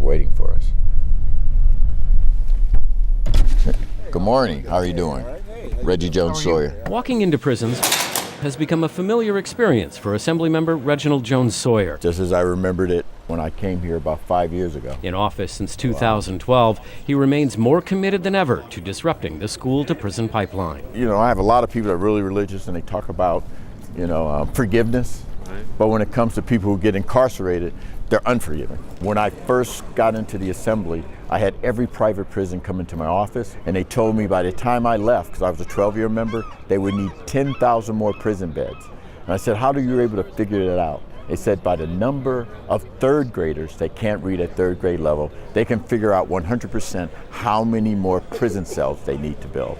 waiting for us. Good morning. How are you doing? Reggie Jones-Sawyer. Walking into prisons has become a familiar experience for Assemblymember Reginald Jones-Sawyer. Just as I remembered it when I came here about 5 years ago. In office since 2012, he remains more committed than ever to disrupting the school-to-prison pipeline. You know, I have a lot of people that are really religious and they talk about, forgiveness. Right. But when it comes to people who get incarcerated, they're unforgiving. When I first got into the assembly, I had every private prison come into my office, and they told me by the time I left, because I was a 12-year member, they would need 10,000 more prison beds. And I said, how are you able to figure that out? They said by the number of third graders that can't read at third grade level, they can figure out 100% how many more prison cells they need to build.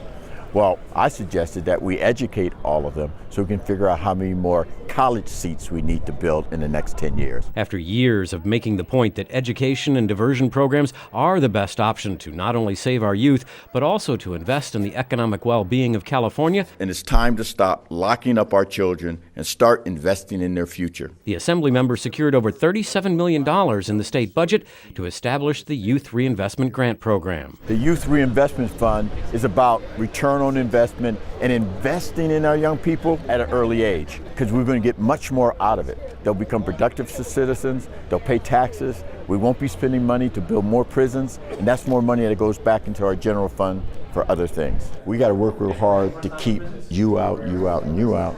Well, I suggested that we educate all of them so we can figure out how many more college seats we need to build in the next 10 years. After years of making the point that education and diversion programs are the best option to not only save our youth, but also to invest in the economic well-being of California. And it's time to stop locking up our children and start investing in their future. The Assembly member secured over $37 million in the state budget to establish the Youth Reinvestment Grant program. The Youth Reinvestment Fund is about return on investment and investing in our young people at an early age, because we're going to get much more out of it. They'll become productive citizens, they'll pay taxes, we won't be spending money to build more prisons, and that's more money that goes back into our general fund for other things. We got to work real hard to keep you out, and you out,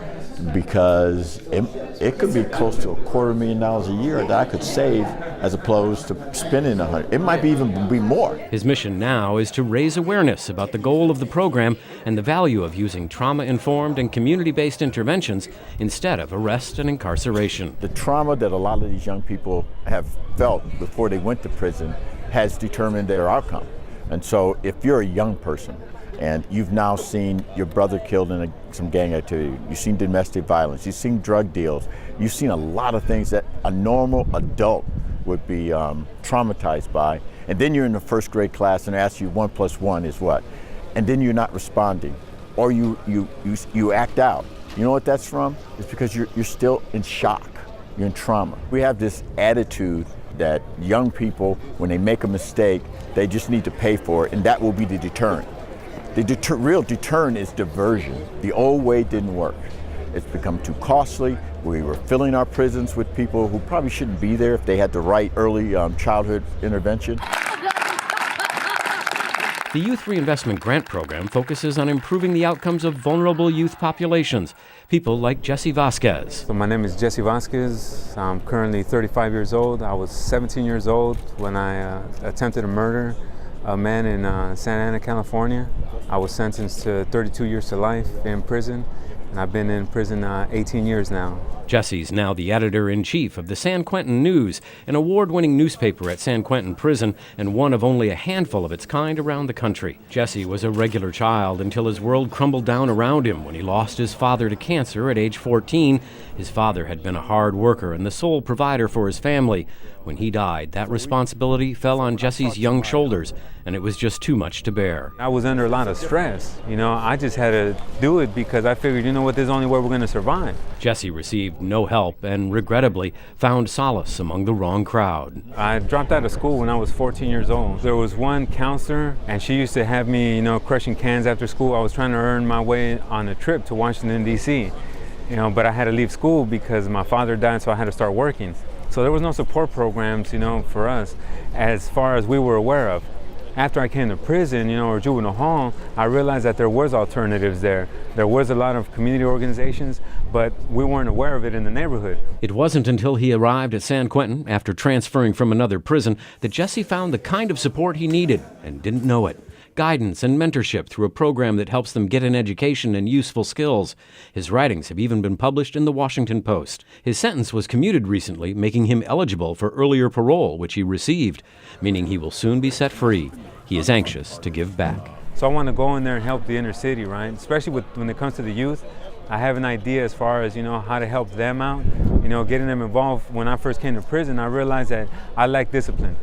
because it could be close to $250,000 a year that I could save as opposed to spending $100. It might even be more. His mission now is to raise awareness about the goal of the program and the value of using trauma-informed and community-based interventions instead of arrest and incarceration. The trauma that a lot of these young people have felt before they went to prison has determined their outcome. And so if you're a young person and you've now seen your brother killed in some gang activity, you've seen domestic violence, you've seen drug deals, you've seen a lot of things that a normal adult would be traumatized by, and then you're in the first grade class and ask you 1 + 1 is what, and then you're not responding, or you act out. You know what that's from? It's because you're still in shock, you're in trauma. We have this attitude that young people, when they make a mistake, they just need to pay for it, and that will be the deterrent. The real deterrent is diversion. The old way didn't work. It's become too costly. We were filling our prisons with people who probably shouldn't be there if they had the right early childhood intervention. The Youth Reinvestment Grant program focuses on improving the outcomes of vulnerable youth populations, people like Jesse Vasquez. So my name is Jesse Vasquez. I'm currently 35 years old. I was 17 years old when I attempted to murder a man in Santa Ana, California. I was sentenced to 32 years to life in prison, and I've been in prison 18 years now. Jesse's now the editor-in-chief of the San Quentin News, an award-winning newspaper at San Quentin Prison and one of only a handful of its kind around the country. Jesse was a regular child until his world crumbled down around him when he lost his father to cancer at age 14. His father had been a hard worker and the sole provider for his family. When he died, that responsibility fell on Jesse's young shoulders, and it was just too much to bear. I was under a lot of stress. I just had to do it because I figured, this is the only way we're going to survive. Jesse received no help and, regrettably, found solace among the wrong crowd. I dropped out of school when I was 14 years old. There was one counselor, and she used to have me, crushing cans after school. I was trying to earn my way on a trip to Washington, D.C., but I had to leave school because my father died, so I had to start working. So there was no support programs, for us as far as we were aware of. After I came to prison, or juvenile hall, I realized that there was alternatives there. There was a lot of community organizations, but we weren't aware of it in the neighborhood. It wasn't until he arrived at San Quentin, after transferring from another prison, that Jesse found the kind of support he needed and didn't know it. Guidance and mentorship through a program that helps them get an education and useful skills. His writings have even been published in the Washington Post. His sentence was commuted recently, making him eligible for earlier parole, which he received, meaning he will soon be set free. He is anxious to give back. So I want to go in there and help the inner city, right? Especially when it comes to the youth. I have an idea as far as, how to help them out, getting them involved. When I first came to prison, I realized that I lack discipline.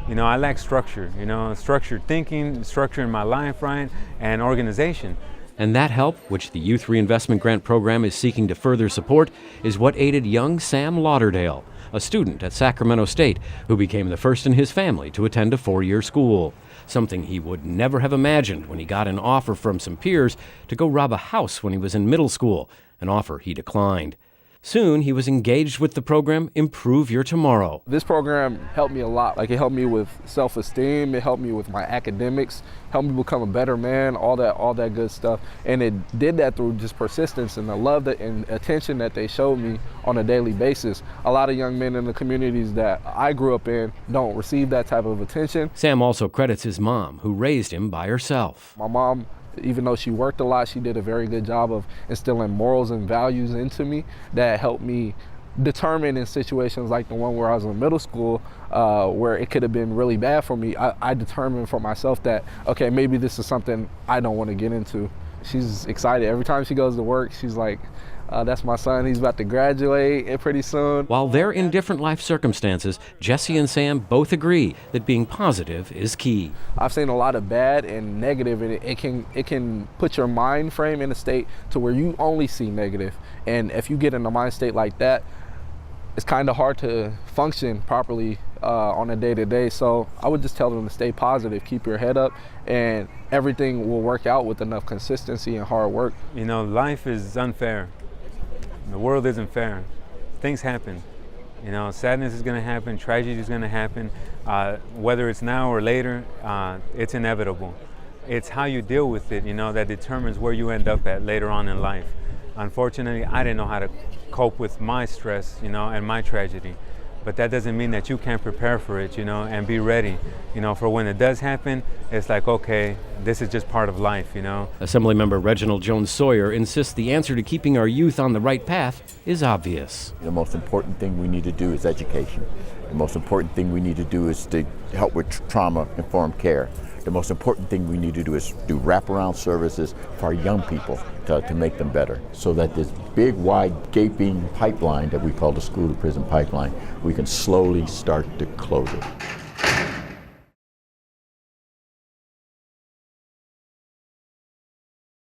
I lack structure, structured thinking, structure in my life, right, and organization. And that help, which the Youth Reinvestment Grant program is seeking to further support, is what aided young Sam Lauderdale, a student at Sacramento State who became the first in his family to attend a 4-year school, something he would never have imagined when he got an offer from some peers to go rob a house when he was in middle school, an offer he declined. Soon, he was engaged with the program Improve Your Tomorrow. This program helped me a lot. Like, it helped me with self-esteem, it helped me with my academics, helped me become a better man, all that good stuff. And it did that through just persistence and the love and attention that they showed me on a daily basis. A lot of young men in the communities that I grew up in don't receive that type of attention. Sam also credits his mom, who raised him by herself. My mom, even though she worked a lot, she did a very good job of instilling morals and values into me that helped me determine in situations like the one where I was in middle school, where it could have been really bad for me. I determined for myself that, okay, maybe this is something I don't want to get into. She's excited. Every time she goes to work, she's like, that's my son, he's about to graduate pretty soon. While they're in different life circumstances, Jesse and Sam both agree that being positive is key. I've seen a lot of bad and negative, and it can put your mind frame in a state to where you only see negative. And if you get in a mind state like that, it's kind of hard to function properly on a day-to-day. So I would just tell them to stay positive, keep your head up, and everything will work out with enough consistency and hard work. You know, life is unfair. The world isn't fair. Things happen. You know, sadness is going to happen, tragedy is going to happen. Whether it's now or later, it's inevitable. It's how you deal with it, you know, that determines where you end up at later on in life. Unfortunately, I didn't know how to cope with my stress, you know, and my tragedy. But that doesn't mean that you can't prepare for it, you know, and be ready, you know, for when it does happen. It's like, okay, this is just part of life, you know. Assemblymember Reginald Jones-Sawyer insists the answer to keeping our youth on the right path is obvious. The most important thing we need to do is education. The most important thing we need to do is to help with trauma-informed care. The most important thing we need to do is do wraparound services for our young people to make them better, so that this big, wide, gaping pipeline that we call the school-to-prison pipeline, we can slowly start to close it.